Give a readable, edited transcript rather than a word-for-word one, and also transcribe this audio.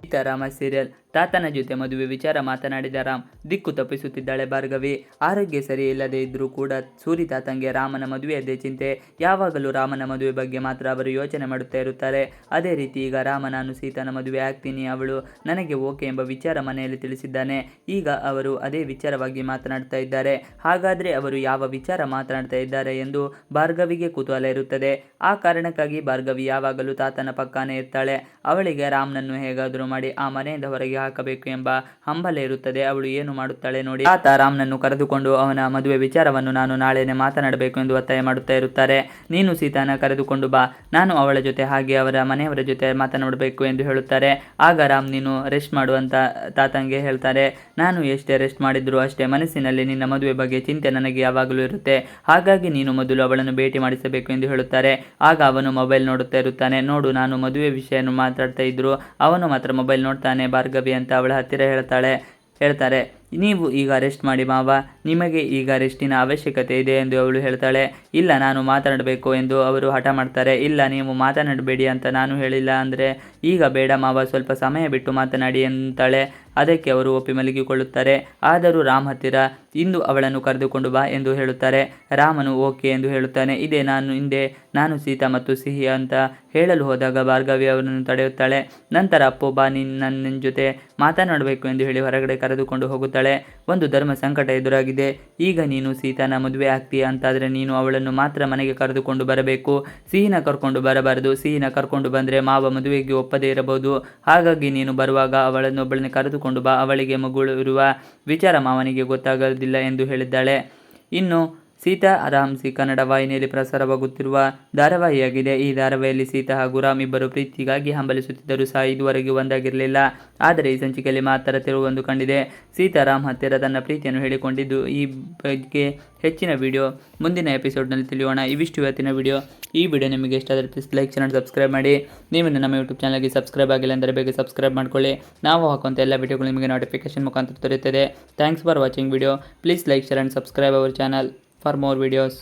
Seetharama serial. ತಾತನ ಜೊತೆ ಮದುವೆ ವಿಚಾರ ಮಾತನಾಡಿದ ರಾಮ್. ದಿಕ್ಕು ತಪ್ಪಿಸುತ್ತಿದ್ದಾಳೆ ಭಾರ್ಗವಿ. ಆರೋಗ್ಯ ಸರಿ ಇಲ್ಲದೆ ಇದ್ರೂ ಕೂಡ ಸೂರಿ ತಾತಂಗೆ ರಾಮನ ಮದುವೆಯದ್ದೇ ಚಿಂತೆ. ಯಾವಾಗಲೂ ರಾಮನ ಮದುವೆ ಬಗ್ಗೆ ಮಾತ್ರ ಅವರು ಯೋಚನೆ ಮಾಡುತ್ತಾ ಇರುತ್ತಾರೆ. ಅದೇ ರೀತಿ ಈಗ ರಾಮ ನಾನು ಸೀತಾನ ಮದುವೆ ಆಗ್ತೀನಿ, ಅವಳು ನನಗೆ ಓಕೆ ಎಂಬ ವಿಚಾರ ಮನೆಯಲ್ಲಿ ತಿಳಿಸಿದ್ದಾನೆ. ಈಗ ಅವರು ಅದೇ ವಿಚಾರವಾಗಿ ಮಾತನಾಡ್ತಾ ಇದ್ದಾರೆ. ಹಾಗಾದ್ರೆ ಅವರು ಯಾವ ವಿಚಾರ ಮಾತನಾಡ್ತಾ ಇದ್ದಾರೆ ಎಂದು ಭಾರ್ಗವಿಗೆ ಕುತೂಹಲ ಇರುತ್ತದೆ. ಆ ಕಾರಣಕ್ಕಾಗಿ ಭಾರ್ಗವಿ ಯಾವಾಗಲೂ ತಾತನ ಪಕ್ಕಾನೇ ಇರ್ತಾಳೆ. ಅವಳಿಗೆ ರಾಮ್ನನ್ನು ಹೇಗಾದರೂ ಮಾಡಿ ಆ ಮನೆಯಿಂದ ಹೊರಗೆ ಹಾಕಬೇಕು ಎಂಬ ಹಂಬಲ ಇರುತ್ತದೆ. ಅವಳು ಏನು ಮಾಡುತ್ತಾಳೆ ನೋಡಿ. ತಾತ ರಾಮ್ನನ್ನು ಕರೆದುಕೊಂಡು ಅವನ ಮದುವೆ ವಿಚಾರವನ್ನು ನಾನು ನಾಳೆನೆ ಮಾತನಾಡಬೇಕು ಎಂದು ಒತ್ತಾಯ ಮಾಡುತ್ತಾ ಇರುತ್ತಾರೆ. ನೀನು ಸೀತಾನ ಕರೆದುಕೊಂಡು ಬಾ, ನಾನು ಅವಳ ಜೊತೆ ಹಾಗೆ ಅವರ ಮನೆಯವರ ಜೊತೆ ಮಾತನಾಡಬೇಕು ಎಂದು ಹೇಳುತ್ತಾರೆ. ಆಗ ರಾಮ್ ನೀನು ರೆಸ್ಟ್ ಮಾಡುವಂತ ತಾತಂಗೆ ಹೇಳ್ತಾರೆ. ನಾನು ಎಷ್ಟೇ ರೆಸ್ಟ್ ಮಾಡಿದ್ರು ಅಷ್ಟೇ ಮನಸ್ಸಿನಲ್ಲಿ ನಿನ್ನ ಮದುವೆ ಬಗ್ಗೆ ಚಿಂತೆ ನನಗೆ ಯಾವಾಗಲೂ ಇರುತ್ತೆ. ಹಾಗಾಗಿ ನೀನು ಮೊದಲು ಅವಳನ್ನು ಭೇಟಿ ಮಾಡಿಸಬೇಕು ಎಂದು ಹೇಳುತ್ತಾರೆ. ಆಗ ಅವನು ಮೊಬೈಲ್ ನೋಡುತ್ತಾ ಇರುತ್ತಾನೆ. ನೋಡು, ನಾನು ಮದುವೆ ವಿಷಯವನ್ನು ಮಾತಾಡ್ತಾ ಇದ್ರು ಅವನು ಮಾತ್ರ ಮೊಬೈಲ್ ನೋಡ್ತಾನೆ ಭಾರ್ಗವಿ ಅಂತ ಅವಳ ಹತ್ತಿರ ಹೇಳ್ತಾರೆ. ನೀವು ಈಗ ರೆಸ್ಟ್ ಮಾಡಿ ಮಾವ, ನಿಮಗೆ ಈಗ ರೆಸ್ಟಿನ ಅವಶ್ಯಕತೆ ಇದೆ ಎಂದು ಅವಳು ಹೇಳ್ತಾಳೆ. ಇಲ್ಲ, ನಾನು ಮಾತನಾಡಬೇಕು ಎಂದು ಅವರು ಹಠ ಮಾಡ್ತಾರೆ. ಇಲ್ಲ, ನೀವು ಮಾತನಾಡಬೇಡಿ ಅಂತ ನಾನು ಹೇಳಿಲ್ಲ, ಅಂದರೆ ಈಗ ಬೇಡ ಮಾವ, ಸ್ವಲ್ಪ ಸಮಯ ಬಿಟ್ಟು ಮಾತನಾಡಿ ಅಂತಾಳೆ. ಅದಕ್ಕೆ ಅವರು ಒಪ್ಪಿ ಮಲಗಿಕೊಳ್ಳುತ್ತಾರೆ. ಆದರೂ ರಾಮ್ ಹತ್ತಿರ ಇಂದು ಅವಳನ್ನು ಕರೆದುಕೊಂಡು ಬಾ ಎಂದು ಹೇಳುತ್ತಾರೆ. ರಾಮನು ಓಕೆ ಎಂದು ಹೇಳುತ್ತಾನೆ. ಇದೇ ನಾನು ಸೀತಾ ಮತ್ತು ಸಿಹಿ ಅಂತ ಹೇಳಲು ಹೋದಾಗ ಭಾರ್ಗವಿ ಅವರನ್ನು ತಡೆಯುತ್ತಾಳೆ. ನಂತರ ಅಪ್ಪು ಬಾ, ನನ್ನ ಜೊತೆ ಮಾತನಾಡಬೇಕು ಎಂದು ಹೇಳಿ ಹೊರಗಡೆ ಕರೆದುಕೊಂಡು ಹೋಗುತ್ತಾಳೆ. ಒಂದು ಧರ್ಮ ಸಂಕಟ ಎದುರಾಗಿದೆ. ಈಗ ನೀನು ಸೀತಾನ ಮದುವೆ ಆಗ್ತೀಯ ಅಂತಾದರೆ ನೀನು ಅವಳನ್ನು ಮಾತ್ರ ಮನೆಗೆ ಕರೆದುಕೊಂಡು ಬರಬೇಕು, ಸಿಹಿನ ಕರ್ಕೊಂಡು ಬರಬಾರದು. ಸಿಹಿನ ಕರ್ಕೊಂಡು ಬಂದರೆ ಮಾವ ಮದುವೆಗೆ ಒಪ್ಪದೇ ಇರಬಹುದು. ಹಾಗಾಗಿ ನೀನು ಬರುವಾಗ ಒಬ್ಬಳನ್ನು ಕರೆದುಕೊಂಡು ಬಾ, ಅವಳಿಗೆ ಮಗಳು ಇರುವ ವಿಚಾರ ಮಾವನಿಗೆ ಗೊತ್ತಾಗೋದಿಲ್ಲ ಎಂದು ಹೇಳಿದ್ದಾಳೆ. ಇನ್ನು ಸೀತಾ ರಾಮ್ಸಿ ಕನ್ನಡ ವಾಹಿನಿಯಲ್ಲಿ ಪ್ರಸಾರವಾಗುತ್ತಿರುವ ಧಾರಾವಾಹಿಯಾಗಿದೆ. ಈ ಧಾರಾವಾಹಿಯಲ್ಲಿ ಸೀತಾ ಹಾಗೂ ರಾಮ್ ಇಬ್ಬರು ಪ್ರೀತಿಗಾಗಿ ಹಂಬಲಿಸುತ್ತಿದ್ದರೂ ಸಹ ಇದುವರೆಗೂ ಒಂದಾಗಿರಲಿಲ್ಲ. ಆದರೆ ಈ ಸಂಚಿಕೆಯಲ್ಲಿ ಮಾತ್ರ ತಿರುವೊಂದು ಕಂಡಿದೆ. ಸೀತಾ ರಾಮ್ ಹತ್ತಿರ ತನ್ನ ಪ್ರೀತಿಯನ್ನು ಹೇಳಿಕೊಂಡಿದ್ದು. ಈ ಬಗ್ಗೆ ಹೆಚ್ಚಿನ ವಿಡಿಯೋ ಮುಂದಿನ ಎಪಿಸೋಡ್ನಲ್ಲಿ ತಿಳಿಯೋಣ. ಇವಿಷ್ಟು ಇವತ್ತಿನ ವಿಡಿಯೋ. ಈ ವಿಡಿಯೋ ನಿಮಗೆ ಇಷ್ಟ ಆದರೆ ಪ್ಲೀಸ್ ಲೈಕ್, ಚಾನಲ್ ಸಬ್ಸ್ಕ್ರೈಬ್ ಮಾಡಿ. ನೀವು ನಮ್ಮ ಯೂಟ್ಯೂಬ್ ಚಾನಲ್ಗೆ ಸಬ್ಸ್ಕ್ರೈಬ್ ಆಗಿಲ್ಲ ಅಂದರೆ ಬೇಗ ಸಬ್ಸ್ಕ್ರೈಬ್ ಮಾಡ್ಕೊಳ್ಳಿ. ನಾವು ಹಾಕುವಂಥ ಎಲ್ಲ ವಿಡಿಯೋಗಳು ನಿಮಗೆ ನೋಟಿಫಿಕೇಶನ್ ಮುಖಾಂತರ ದೊರೆಯುತ್ತದೆ. Thanks for watching video. Please like, share and subscribe our channel for more videos.